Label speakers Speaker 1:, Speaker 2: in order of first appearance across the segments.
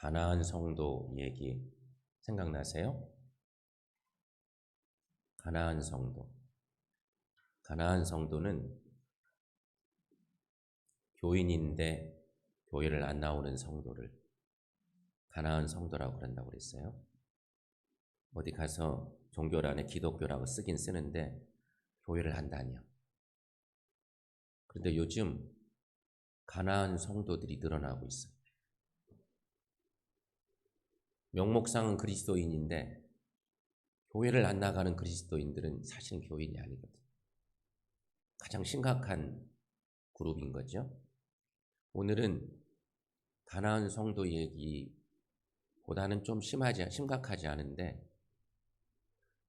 Speaker 1: 가나안 성도 얘기 생각나세요? 가나안 성도. 가나안 성도는 교인인데 교회를 안 나오는 성도를 가나안 성도라고 그런다고 그랬어요. 어디 가서 종교란에 기독교라고 쓰긴 쓰는데 교회를 안 다녀. 그런데 요즘 가나안 성도들이 늘어나고 있어요. 명목상은 그리스도인인데 교회를 안 나가는 그리스도인들은 사실은 교인이 아니거든. 가장 심각한 그룹인 거죠. 오늘은 가나안 성도 얘기보다는 좀 심각하지 않은데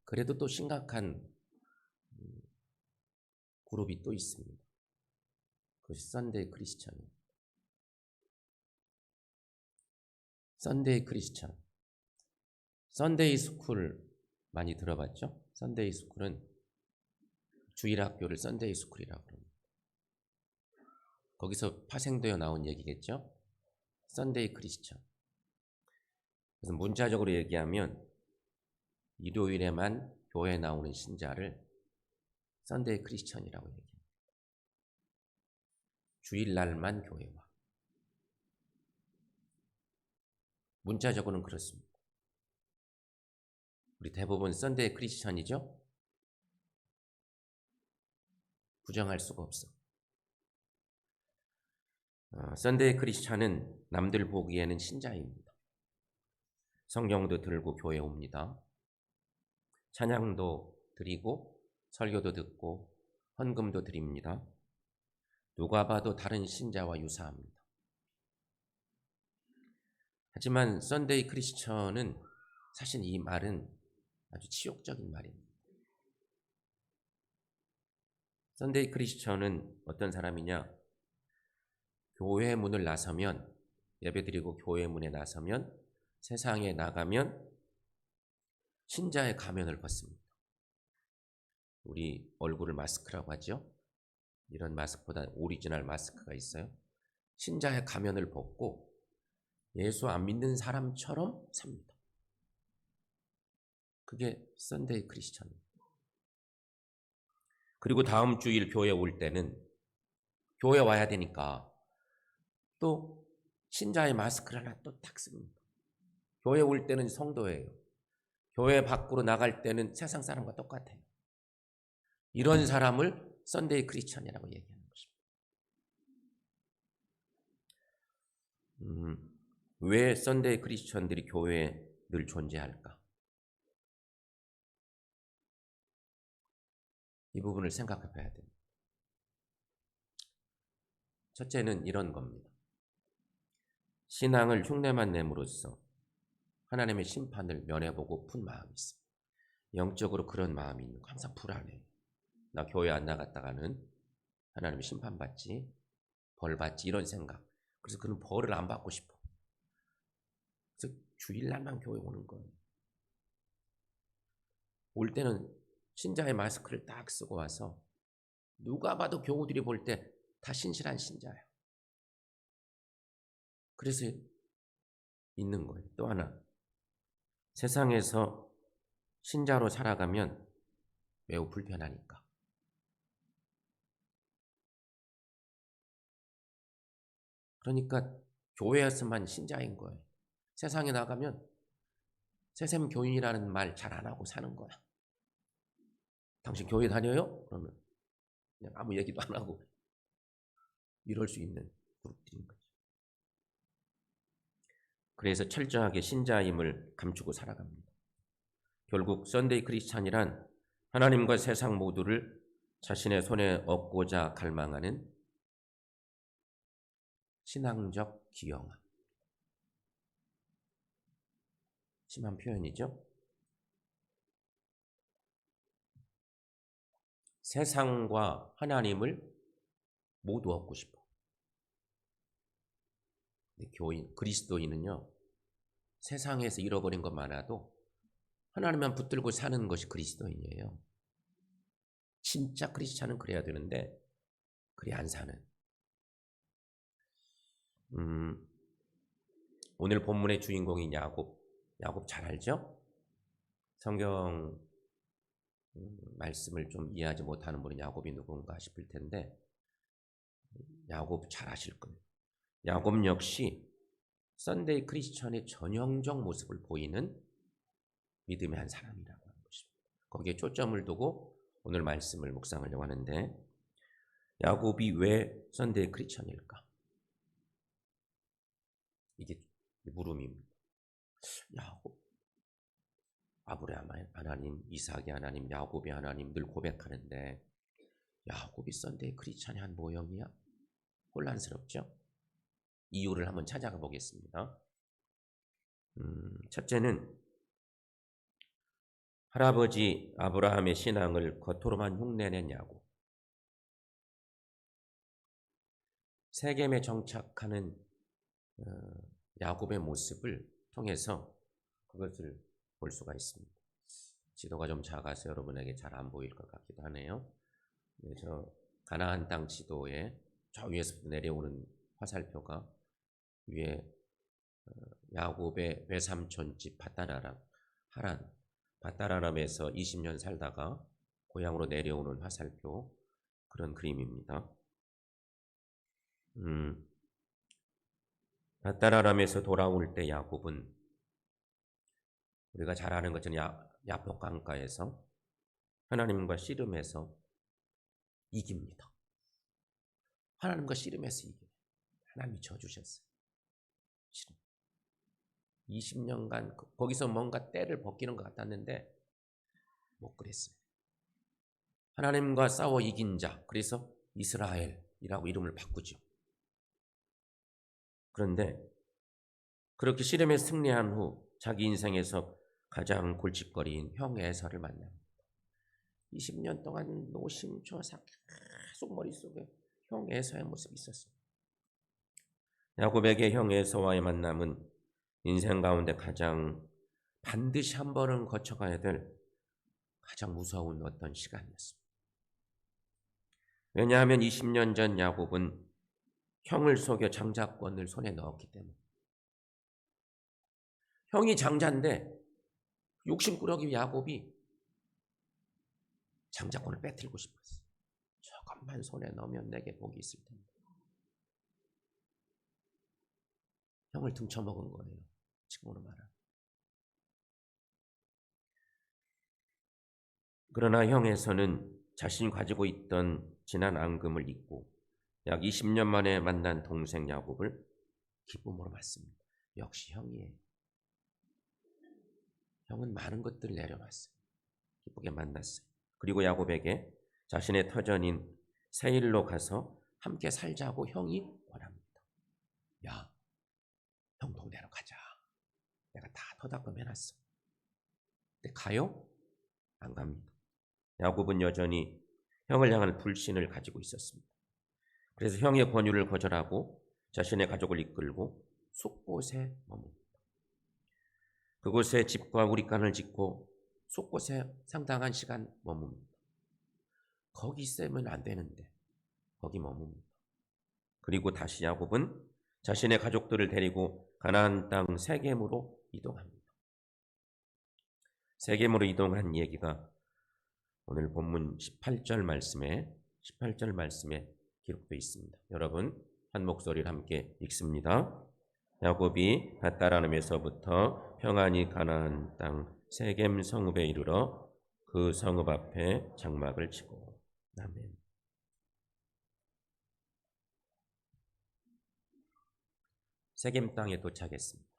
Speaker 1: 그래도 또 심각한 그룹이 또 있습니다. 그것이 썬데이 크리스천이에요. 썬데이 크리스천. 썬데이 스쿨 많이 들어봤죠? 썬데이 스쿨은 주일학교를 썬데이 스쿨이라고 합니다. 거기서 파생되어 나온 얘기겠죠? 썬데이 크리스천. 그래서 문자적으로 얘기하면 일요일에만 교회에 나오는 신자를 썬데이 크리스천이라고 얘기합니다. 주일날만 교회 와. 문자적으로는 그렇습니다. 우리 대부분 썬데이 크리스천이죠? 부정할 수가 없어. 썬데이 크리스천은 남들 보기에는 신자입니다. 성경도 들고 교회 옵니다. 찬양도 드리고 설교도 듣고 헌금도 드립니다. 누가 봐도 다른 신자와 유사합니다. 하지만 썬데이 크리스천은 사실 이 말은 아주 치욕적인 말입니다. 썬데이 크리스천은 어떤 사람이냐? 교회 문을 나서면 예배드리고 교회 문에 나서면 세상에 나가면 신자의 가면을 벗습니다. 우리 얼굴을 마스크라고 하죠. 이런 마스크보다 오리지널 마스크가 있어요. 신자의 가면을 벗고 예수 안 믿는 사람처럼 삽니다. 그게 썬데이 크리스천입니다. 그리고 다음 주일 교회 올 때는 교회 와야 되니까 또 신자의 마스크를 하나 또 딱 씁니다. 교회 올 때는 성도예요. 교회 밖으로 나갈 때는 세상 사람과 똑같아요. 이런 사람을 썬데이 크리스천이라고 얘기하는 것입니다. 왜 썬데이 크리스천들이 교회에 늘 존재할까? 이 부분을 생각해 봐야 됩니다. 첫째는 이런 겁니다. 신앙을 흉내만 내므로써 하나님의 심판을 면해보고픈 마음이 있습니다. 영적으로 그런 마음이 있는 거 항상 불안해요. 나 교회 안 나갔다가는 하나님의 심판받지, 벌받지 이런 생각. 그래서 그는 벌을 안 받고 싶어. 그래서 주일날만 교회 오는 거예요. 올 때는 신자의 마스크를 딱 쓰고 와서 누가 봐도 교우들이 볼 때 다 신실한 신자예요. 그래서 있는 거예요. 또 하나, 세상에서 신자로 살아가면 매우 불편하니까. 그러니까 교회에서만 신자인 거예요. 세상에 나가면 새샘 교인이라는 말 잘 안 하고 사는 거야. 당신 교회 다녀요? 그러면 그냥 아무 얘기도 안 하고 이럴 수 있는 그룹들인 거죠. 그래서 철저하게 신자임을 감추고 살아갑니다. 결국 썬데이 크리스찬이란 하나님과 세상 모두를 자신의 손에 얻고자 갈망하는 신앙적 기형아. 심한 표현이죠. 세상과 하나님을 모두 얻고 싶어. 교인, 그리스도인은요, 세상에서 잃어버린 것 많아도 하나님만 붙들고 사는 것이 그리스도인이에요. 진짜 크리스찬은 그래야 되는데 그리 안 사는. 오늘 본문의 주인공인 야곱. 야곱 잘 알죠? 성경 말씀을 좀 이해하지 못하는 분은 야곱이 누군가 싶을 텐데 야곱 잘 아실 거예요. 야곱 역시 썬데이 크리스천의 전형적 모습을 보이는 믿음의 한 사람이라고 하는 것입니다. 거기에 초점을 두고 오늘 말씀을 묵상하려고 하는데 야곱이 왜 썬데이 크리스천일까? 이게 물음입니다. 야곱, 아브라함 하나님, 이삭의 하나님, 야곱의 하나님 늘 고백하는데 야곱이 썬데이 크리스천의 한 모형이야? 혼란스럽죠? 이유를 한번 찾아가 보겠습니다. 첫째는 할아버지 아브라함의 신앙을 겉으로만 흉내낸 야곱. 세겜에 정착하는 야곱의 모습을 통해서 그것을 볼 수가 있습니다. 지도가 좀 작아서 여러분에게 잘 안 보일 것 같기도 하네요. 저 가나안 땅 지도에 저 위에서부터 내려오는 화살표가 위에 야곱의 외삼촌 집 밧다라람, 하란, 밧다라람에서 20년 살다가 고향으로 내려오는 화살표, 그런 그림입니다. 밧다라람에서 돌아올 때 야곱은 우리가 잘 아는 것처럼 야복 강가에서 하나님과 씨름해서 이깁니다. 하나님과 씨름해서 이겨요. 하나님이 져주셨어요. 20년간 거기서 뭔가 때를 벗기는 것 같았는데 못 그랬어요. 하나님과 싸워 이긴 자, 그래서 이스라엘이라고 이름을 바꾸죠. 그런데 그렇게 씨름에 승리한 후 자기 인생에서 가장 골칫거리인 형 에서를 만납니다. 20년 동안 노심초사 계속 머릿속에 형 에서의 모습이 있었어요. 야곱에게 형 에서와의 만남은 인생 가운데 가장 반드시 한 번은 거쳐가야 될 가장 무서운 어떤 시간이었습니다. 왜냐하면 20년 전 야곱은 형을 속여 장자권을 손에 넣었기 때문에. 형이 장자인데 욕심꾸러기 야곱이 장자권을 빼뜨리고 싶었어요. 저것만 손에 넣으면 내게 복이 있을 텐데. 형을 등쳐먹은 거예요. 지금으로 말하면. 그러나 형에서는 자신이 가지고 있던 지난 앙금을 잊고 약 20년 만에 만난 동생 야곱을 기쁨으로 맞습니다. 역시 형이에요. 형은 많은 것들을 내려놨어요. 기쁘게 만났어요. 그리고 야곱에게 자신의 터전인 세일로 가서 함께 살자고 형이 권합니다. 야, 형 동네로 가자. 내가 다 터닥금 해놨어. 근데 가요? 안 갑니다. 야곱은 여전히 형을 향한 불신을 가지고 있었습니다. 그래서 형의 권유를 거절하고 자신의 가족을 이끌고 숲곳에 머뭅니다. 그곳에 집과 우리간을 짓고 숲곳에 상당한 시간 머뭅니다. 거기 있으면 안 되는데 거기 머뭅니다. 그리고 다시 야곱은 자신의 가족들을 데리고 가나안 땅 세겜으로 이동합니다. 세겜으로 이동한 얘기가 오늘 본문 18절 말씀에 기록되어 있습니다. 여러분 한 목소리를 함께 읽습니다. 야곱이 밧다라람에서부터 평안히 가나안 땅 세겜 성읍에 이르러 그 성읍 앞에 장막을 치고. 아멘. 세겜 땅에 도착했습니다.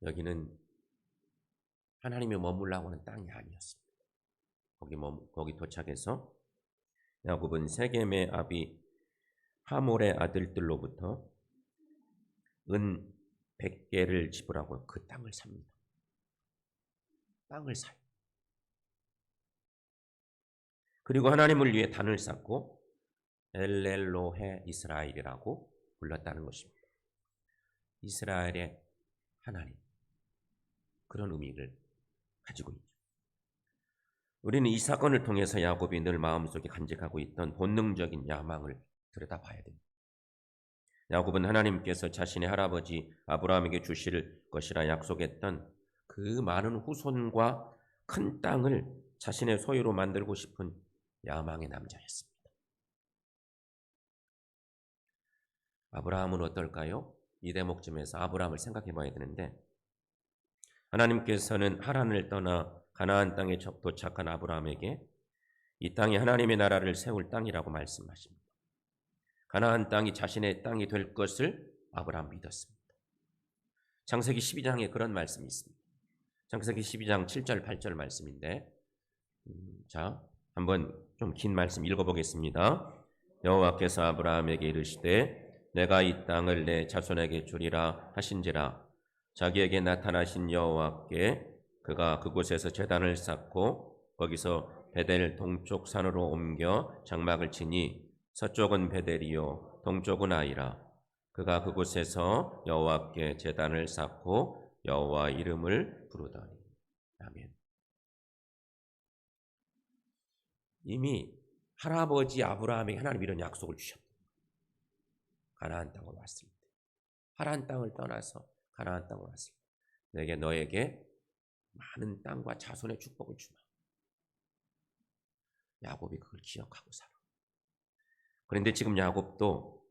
Speaker 1: 여기는 하나님이 머물라고 하는 땅이 아니었습니다. 거기 도착해서 야곱은 세겜의 아비 하몰의 아들들로부터 은 100개를 지불하고 그 땅을 삽니다. 땅을 사요. 그리고 하나님을 위해 단을 쌓고 엘렐로헤 이스라엘이라고 불렀다는 것입니다. 이스라엘의 하나님, 그런 의미를 가지고 있죠. 우리는 이 사건을 통해서 야곱이 늘 마음속에 간직하고 있던 본능적인 야망을 들여다봐야 됩니다. 야곱은 하나님께서 자신의 할아버지 아브라함에게 주실 것이라 약속했던 그 많은 후손과 큰 땅을 자신의 소유로 만들고 싶은 야망의 남자였습니다. 아브라함은 어떨까요? 이 대목쯤에서 아브라함을 생각해 봐야 되는데, 하나님께서는 하란을 떠나 가나안 땅에 도착한 아브라함에게 이 땅이 하나님의 나라를 세울 땅이라고 말씀하십니다. 가나안 땅이 자신의 땅이 될 것을 아브라함 믿었습니다. 창세기 12장에 그런 말씀이 있습니다. 창세기 12장 7절 8절 말씀인데, 자, 한번 좀 긴 말씀 읽어보겠습니다. 여호와께서 아브라함에게 이르시되 내가 이 땅을 내 자손에게 주리라 하신지라. 자기에게 나타나신 여호와께 그가 그곳에서 제단을 쌓고 거기서 베델 동쪽 산으로 옮겨 장막을 치니 서쪽은 베델이요 동쪽은 아이라. 그가 그곳에서 여호와께 제단을 쌓고 여호와 이름을 부르더니. 아멘. 이미 할아버지 아브라함에게 하나님 이런 약속을 주셨다. 가나안 땅을 왔을 때, 하란 땅을 떠나서 가나안 땅을 왔을 때 내게 너에게 많은 땅과 자손의 축복을 주마. 야곱이 그걸 기억하고 살아. 그런데 지금 야곱도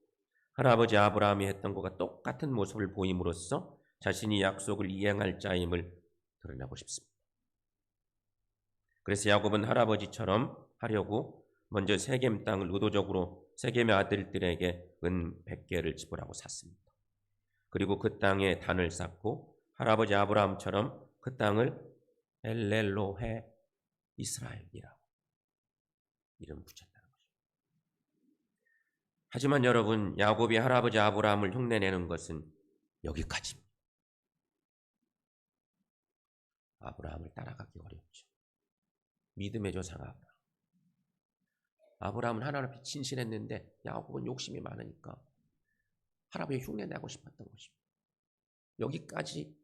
Speaker 1: 할아버지 아브라함이 했던 것과 똑같은 모습을 보임으로써 자신이 약속을 이행할 자임을 드러내고 싶습니다. 그래서 야곱은 할아버지처럼 하려고 먼저 세겜 땅을 의도적으로 세겜의 아들들에게 은 100개를 지불하고 샀습니다. 그리고 그 땅에 단을 쌓고 할아버지 아브라함처럼 그 땅을 엘렐로헤 이스라엘이라고 이름 붙였다는 거죠. 하지만 여러분, 야곱이 할아버지 아브라함을 흉내내는 것은 여기까지입니다. 아브라함을 따라가기 어렵죠. 믿음의 조상 아브라함. 아브라함은 하나님 앞에 진실했는데 야곱은 욕심이 많으니까 할아버지 흉내내고 싶었던 것입니다. 여기까지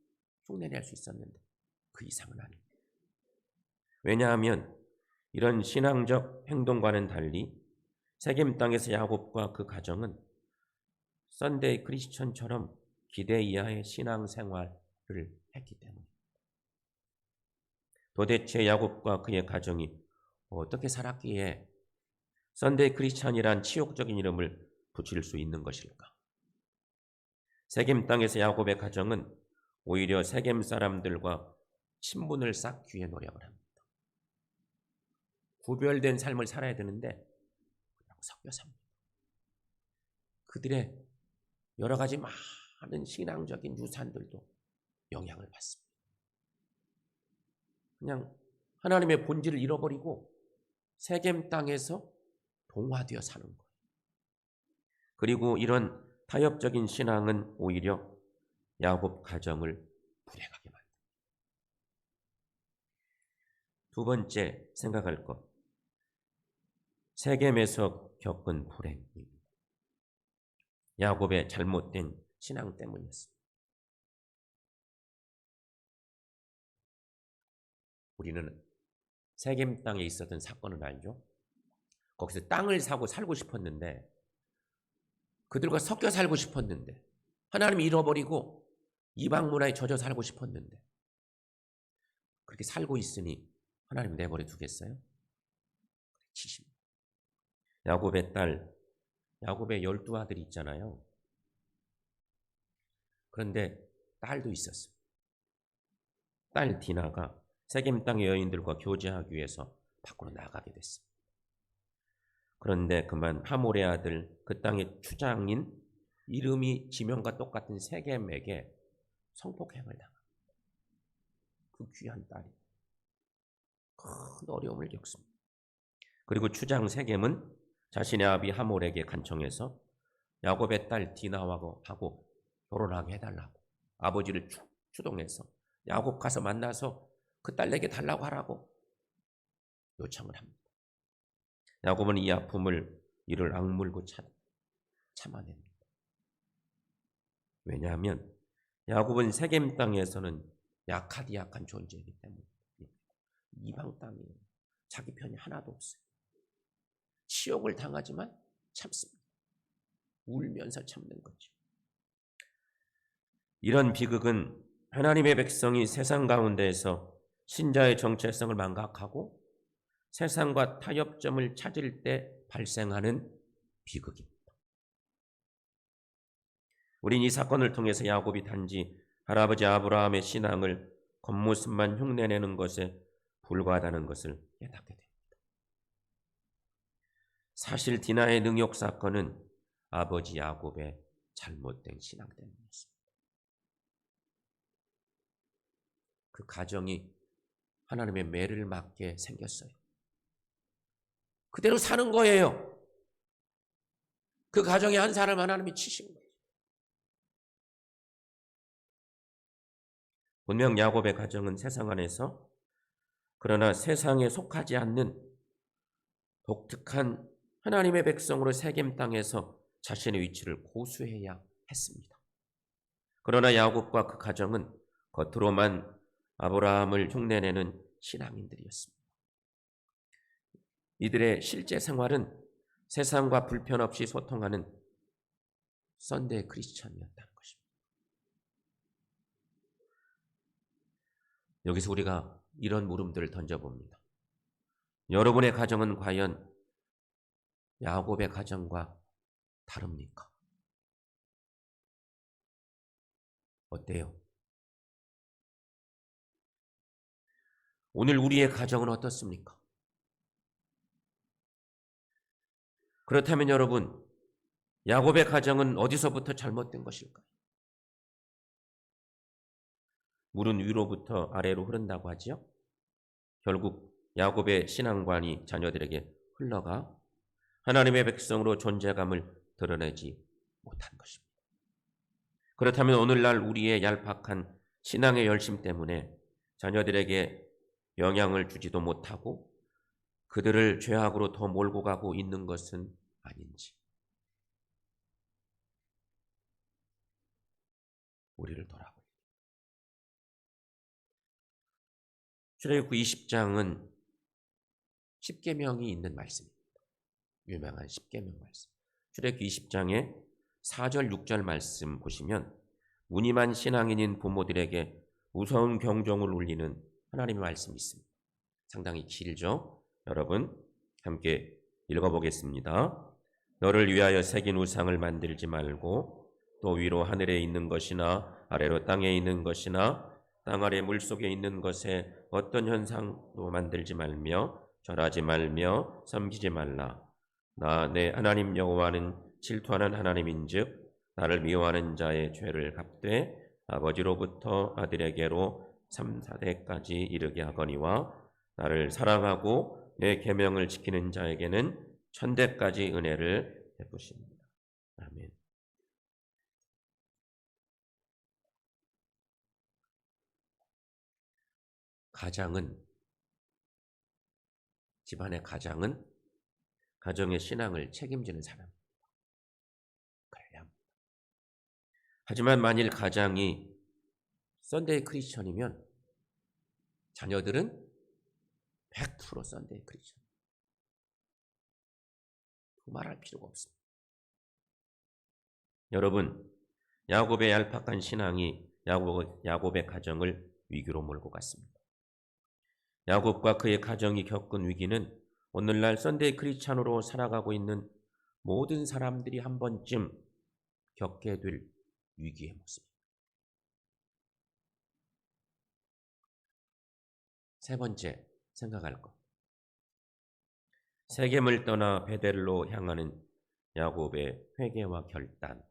Speaker 1: 흉내낼 수 있었는데 그 이상은 아닙니다. 왜냐하면 이런 신앙적 행동과는 달리 세겜 땅에서 야곱과 그 가정은 썬데이 크리스천처럼 기대 이하의 신앙생활을 했기 때문입니다. 도대체 야곱과 그의 가정이 어떻게 살았기에 썬데이 크리스천이란 치욕적인 이름을 붙일 수 있는 것일까? 세겜 땅에서 야곱의 가정은 오히려 세겜 사람들과 친분을 쌓기 위해 노력을 합니다. 구별된 삶을 살아야 되는데 그냥 섞여 삽니다. 그들의 여러 가지 많은 신앙적인 유산들도 영향을 받습니다. 그냥 하나님의 본질을 잃어버리고 세겜 땅에서 동화되어 사는 거예요. 그리고 이런 타협적인 신앙은 오히려 야곱 가정을 불행하게 만듭니다. 두 번째 생각할 것, 세겜에서 겪은 불행입니다. 야곱의 잘못된 신앙 때문이었습니다. 우리는 세겜 땅에 있었던 사건을 알죠? 거기서 땅을 사고 살고 싶었는데 그들과 섞여 살고 싶었는데 하나님 잃어버리고 이방 문화에 젖어 살고 싶었는데 그렇게 살고 있으니 하나님 내버려 두겠어요? 치십니다. 야곱의 딸, 야곱의 12아들이 있잖아요. 그런데 딸도 있었어요. 딸 디나가 세겜 땅의 여인들과 교제하기 위해서 밖으로 나가게 됐습니다. 그런데 그만 하몰의 아들, 그 땅의 추장인 이름이 지명과 똑같은 세겜에게 성폭행을 당합니다. 그 귀한 딸이 큰 어려움을 겪습니다. 그리고 추장 세겜은 자신의 아비 하몰에게 간청해서 야곱의 딸 디나하고 결혼하게 해달라고 아버지를 추동해서 야곱 가서 만나서 그 딸 내게 달라고 하라고 요청을 합니다. 야곱은 이 아픔을 이를 악물고 참아냅니다. 왜냐하면 야곱은 세겜 땅에서는 약한 존재이기 때문에 이방 땅이에요. 자기 편이 하나도 없어요. 치욕을 당하지만 참습니다. 울면서 참는 거죠. 이런 비극은 하나님의 백성이 세상 가운데에서 신자의 정체성을 망각하고 세상과 타협점을 찾을 때 발생하는 비극입니다. 우린 이 사건을 통해서 야곱이 단지 할아버지 아브라함의 신앙을 겉모습만 흉내내는 것에 불과하다는 것을 깨닫게 됩니다. 사실 디나의 능욕 사건은 아버지 야곱의 잘못된 신앙 때문이었습니다. 그 가정이 하나님의 매를 맞게 생겼어요. 그대로 사는 거예요. 그 가정의 한 사람 하나님이 치신 거예요. 분명 야곱의 가정은 세상 안에서 그러나 세상에 속하지 않는 독특한 하나님의 백성으로 세겜 땅에서 자신의 위치를 고수해야 했습니다. 그러나 야곱과 그 가정은 겉으로만 아브라함을 흉내내는 신앙인들이었습니다. 이들의 실제 생활은 세상과 불편 없이 소통하는 썬데이 크리스천이었다는 것입니다. 여기서 우리가 이런 물음들을 던져봅니다. 여러분의 가정은 과연 야곱의 가정과 다릅니까? 어때요? 오늘 우리의 가정은 어떻습니까? 그렇다면 여러분, 야곱의 가정은 어디서부터 잘못된 것일까요? 물은 위로부터 아래로 흐른다고 하지요. 결국 야곱의 신앙관이 자녀들에게 흘러가 하나님의 백성으로 존재감을 드러내지 못한 것입니다. 그렇다면 오늘날 우리의 얄팍한 신앙의 열심 때문에 자녀들에게 영향을 주지도 못하고 그들을 죄악으로 더 몰고 가고 있는 것은 아닌지 우리를 돌아보십시오. 출애굽기 20장은 십계명이 있는 말씀입니다. 유명한 십계명 말씀. 출애굽기 20장에 4절 6절 말씀 보시면 무늬만 신앙인인 부모들에게 무서운 경종을 울리는 하나님의 말씀이 있습니다. 상당히 길죠? 여러분 함께 읽어보겠습니다. 너를 위하여 새긴 우상을 만들지 말고 또 위로 하늘에 있는 것이나 아래로 땅에 있는 것이나 땅 아래 물속에 있는 것에 어떤 현상도 만들지 말며 절하지 말며 섬기지 말라. 나 내 하나님 여호와는 질투하는 하나님인즉 나를 미워하는 자의 죄를 갚되 아버지로부터 아들에게로 3, 4대까지 이르게 하거니와 나를 사랑하고 내 계명을 지키는 자에게는 1000대까지 은혜를 베푸십니다. 아멘. 집안의 가장은 가정의 신앙을 책임지는 사람입니다. 그래야 합니다. 하지만 만일 가장이 썬데이 크리스천이면 자녀들은 100% 썬데이 크리스천. 말할 필요가 없습니다. 여러분, 야곱의 얄팍한 신앙이 야곱의 가정을 위기로 몰고 갔습니다. 야곱과 그의 가정이 겪은 위기는 오늘날 썬데이 크리스찬으로 살아가고 있는 모든 사람들이 한 번쯤 겪게 될 위기의 모습입니다. 세 번째 생각할 것. 세겜을 떠나 베델로 향하는 야곱의 회개와 결단.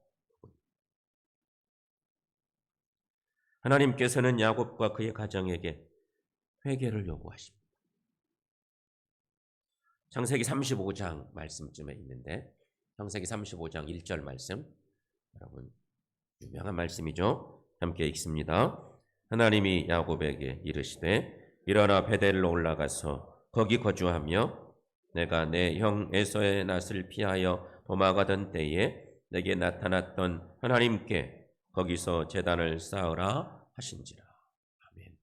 Speaker 1: 하나님께서는 야곱과 그의 가정에게 회개를 요구하십니다. 창세기 35장 말씀쯤에 있는데 창세기 35장 1절 말씀, 여러분 유명한 말씀이죠. 함께 읽습니다. 하나님이 야곱에게 이르시되 일어나 베델로 올라가서 거기 거주하며 내가 내 형 에서의 낯을 피하여 도망가던 때에 내게 나타났던 하나님께 거기서 제단을 쌓으라 하신지라. 아멘.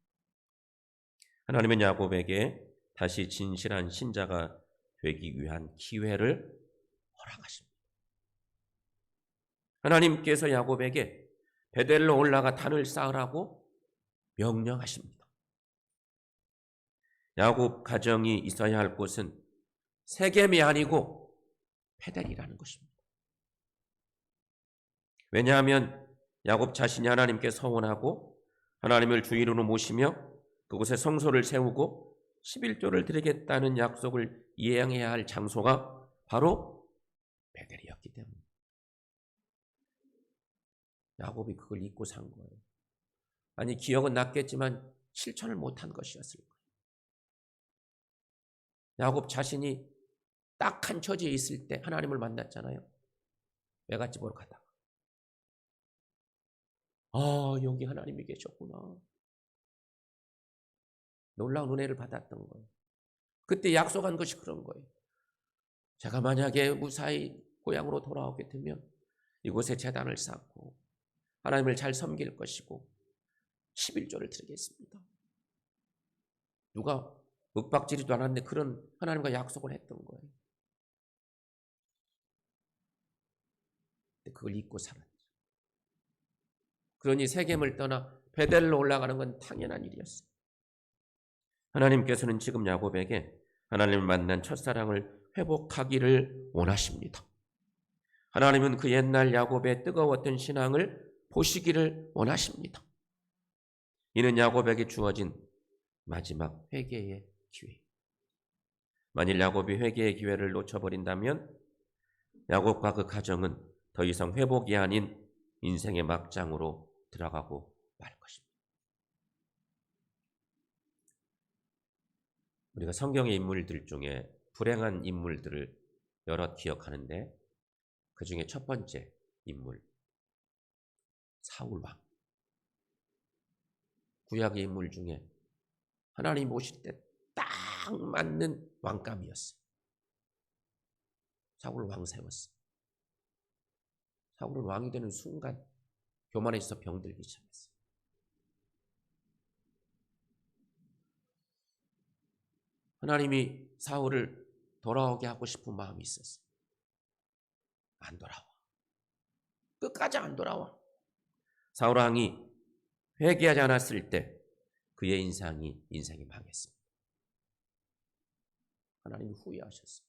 Speaker 1: 하나님은 야곱에게 다시 진실한 신자가 되기 위한 기회를 허락하십니다. 하나님께서 야곱에게 베델로 올라가 단을 쌓으라고 명령하십니다. 야곱 가정이 있어야 할 곳은 세겜이 아니고 베델이라는 것입니다. 왜냐하면 야곱 자신이 하나님께 서원하고 하나님을 주인으로 모시며 그곳에 성소를 세우고 11조를 드리겠다는 약속을 이행해야 할 장소가 바로 베델이었기 때문에 야곱이 그걸 잊고 산 거예요. 아니, 기억은 났겠지만 실천을 못한 것이었을 거예요. 야곱 자신이 딱한 처지에 있을 때 하나님을 만났잖아요. 외갓집 보러 가다가 여기 하나님이 계셨구나. 놀라운 은혜를 받았던 거예요. 그때 약속한 것이 그런 거예요. 제가 만약에 무사히 고향으로 돌아오게 되면 이곳에 제단을 쌓고 하나님을 잘 섬길 것이고 11조를 드리겠습니다. 누가 윽박지르지도 않았는데 그런 하나님과 약속을 했던 거예요. 그걸 잊고 살았죠. 그러니 세겜을 떠나 베델로 올라가는 건 당연한 일이었어요. 하나님께서는 지금 야곱에게 하나님을 만난 첫사랑을 회복하기를 원하십니다. 하나님은 그 옛날 야곱의 뜨거웠던 신앙을 보시기를 원하십니다. 이는 야곱에게 주어진 마지막 회개의 기회. 만일 야곱이 회개의 기회를 놓쳐버린다면 야곱과 그 가정은 더 이상 회복이 아닌 인생의 막장으로 들어가고 말 것입니다. 우리가 성경의 인물들 중에 불행한 인물들을 여럿 기억하는데 그 중에 첫 번째 인물 사울왕. 구약의 인물 중에 하나님 오실 때 딱 맞는 왕감이었어요. 사울 왕 세웠어요. 사울은 왕이 되는 순간 교만에 있어 병들기 시작했어요. 하나님이 사울을 돌아오게 하고 싶은 마음이 있었어요. 안 돌아와. 끝까지 안 돌아와. 사울 왕이 회개하지 않았을 때 그의 인생이 망했습니다. 하나님이 후회하셨어요.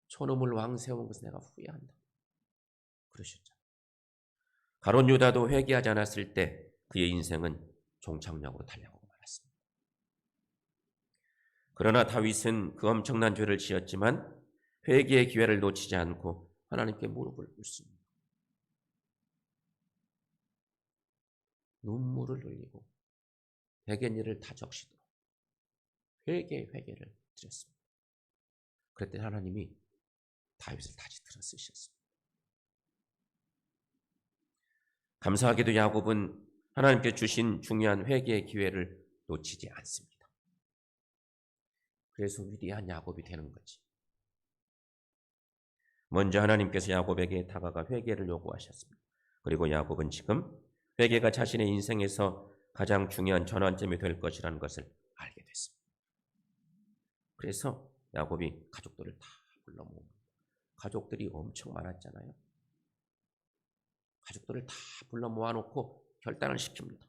Speaker 1: 저놈을 왕 세운 것을 내가 후회한다. 그러셨잖아요. 가룟 유다도 회개하지 않았을 때 그의 인생은 종착역으로 달려가고 말았습니다. 그러나 다윗은 그 엄청난 죄를 지었지만 회개의 기회를 놓치지 않고 하나님께 무릎을 꿇습니다. 눈물을 흘리고 백엔일을 다 적시도록 회개를 드렸습니다. 그랬더니 하나님이 다윗을 다시 들어 쓰셨습니다. 감사하게도 야곱은 하나님께 주신 중요한 회개의 기회를 놓치지 않습니다. 그래서 위대한 야곱이 되는 거지. 먼저 하나님께서 야곱에게 다가가 회개를 요구하셨습니다. 그리고 야곱은 지금 회개가 자신의 인생에서 가장 중요한 전환점이 될 것이라는 것을 알게 됐습니다. 그래서 야곱이 가족들을 다 불러 모읍니다. 가족들이 엄청 많았잖아요. 가족들을 다 불러 모아놓고 결단을 시킵니다.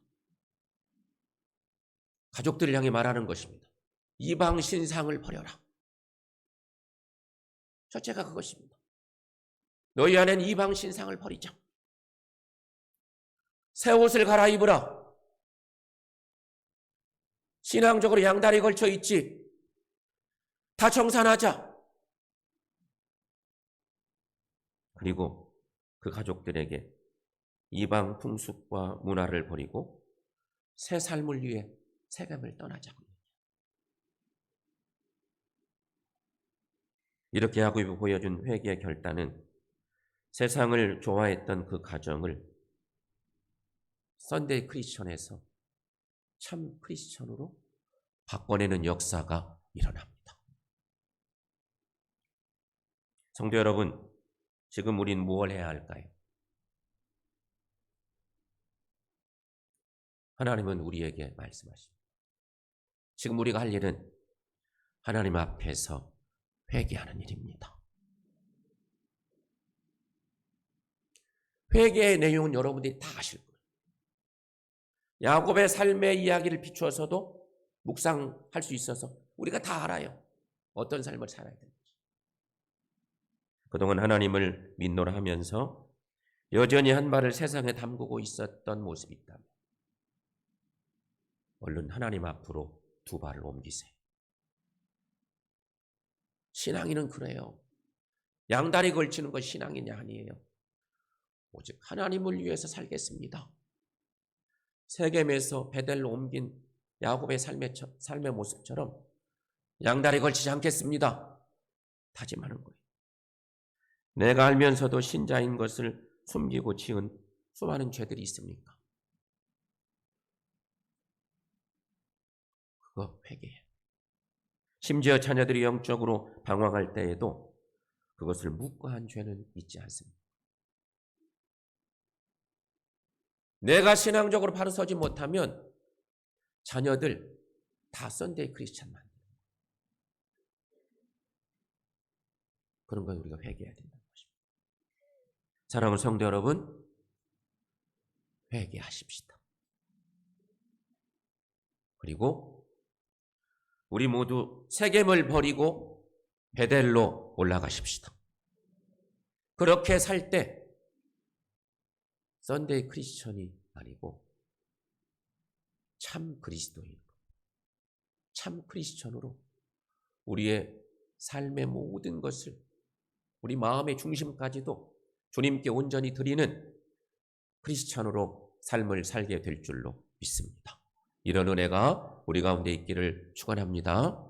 Speaker 1: 가족들을 향해 말하는 것입니다. 이방 신상을 버려라. 첫째가 그것입니다. 너희 안엔 이방 신상을 버리자. 새 옷을 갈아입으라. 신앙적으로 양다리 걸쳐 있지. 다 청산하자. 그리고 그 가족들에게 이방 풍습과 문화를 버리고 새 삶을 위해 세겜을 떠나자고. 이렇게 야곱이 보여준 회개의 결단은 세상을 좋아했던 그 가정을 선데이 크리스천에서 참 크리스천으로 바꿔내는 역사가 일어납니다. 성도 여러분, 지금 우린 무엇을 해야 할까요? 하나님은 우리에게 말씀하십니다. 지금 우리가 할 일은 하나님 앞에서 회개하는 일입니다. 회개의 내용은 여러분들이 다 아실 거예요. 야곱의 삶의 이야기를 비추어서도 묵상할 수 있어서 우리가 다 알아요. 어떤 삶을 살아야 되는지. 그동안 하나님을 믿노라 하면서 여전히 한 발을 세상에 담그고 있었던 모습이 있다면 얼른 하나님 앞으로 두 발을 옮기세요. 신앙인은 그래요. 양다리 걸치는 것 신앙인이 아니에요. 오직 하나님을 위해서 살겠습니다. 세겜에서 베델로 옮긴 야곱의 삶의 모습처럼 양다리 걸치지 않겠습니다. 다짐하는 거예요. 내가 알면서도 신자인 것을 숨기고 지은 수많은 죄들이 있습니까? 그거 회개해요. 심지어 자녀들이 영적으로 방황할 때에도 그것을 묵과한 죄는 있지 않습니다. 내가 신앙적으로 바로 서지 못하면 자녀들 다 썬데이 크리스찬 만들어요. 그런 건 우리가 회개해야 된다는 것입니다. 사랑하는 성도 여러분, 회개하십시다. 그리고 우리 모두 세겜을 버리고 베델로 올라가십시다. 그렇게 살 때 썬데이 크리스천이 아니고 참 그리스도인, 참 크리스천으로 우리의 삶의 모든 것을, 우리 마음의 중심까지도 주님께 온전히 드리는 크리스천으로 삶을 살게 될 줄로 믿습니다. 이런 은혜가 우리 가운데 있기를 축원합니다.